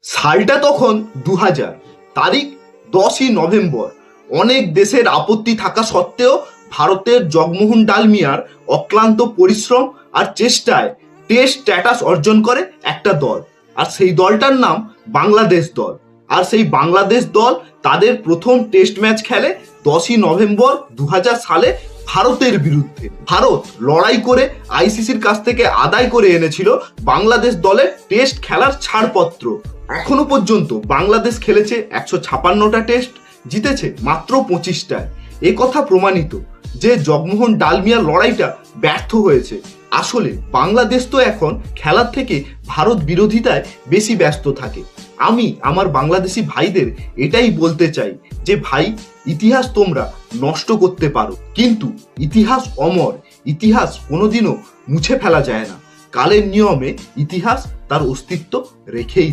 সালটা তখন 2000, তারিখ 10ই নভেম্বর। অনেক দেশের আপত্তি থাকা সত্ত্বেও ভারতের জগমোহন ডালমিয়ার অক্লান্ত পরিশ্রম আর চেষ্টায় টেস্ট স্ট্যাটাস অর্জন করে একটা দল, আর সেই দলটার নাম বাংলাদেশ দল। আর সেই বাংলাদেশ দল তাদের প্রথম টেস্ট ম্যাচ খেলে 10ই নভেম্বর 2000 সালে ভারতের বিরুদ্ধে। ভারত লড়াই করে আইসিসির কাছ থেকে আদায় করে এনেছিল বাংলাদেশ দলের টেস্ট খেলার ছাড়পত্র। এখনো পর্যন্ত বাংলাদেশ খেলেছে 156টা টেস্ট, জিতেছে মাত্র 25টায়। এ কথা প্রমাণিত যে জগমোহন ডালমিয়ার লড়াইটা ব্যর্থ হয়েছে। আসলে বাংলাদেশ তো এখন খেলার থেকে ভারত বিরোধিতায় বেশি ব্যস্ত থাকে। আমি আমার বাংলাদেশি ভাইদের এটাই বলতে চাই যে ভাই, ইতিহাস তোমরা নষ্ট করতে পারো, কিন্তু ইতিহাস অমর। ইতিহাস কোনোদিনও মুছে ফেলা যায় না। কালের নিয়মে ইতিহাস তার অস্তিত্ব রেখেই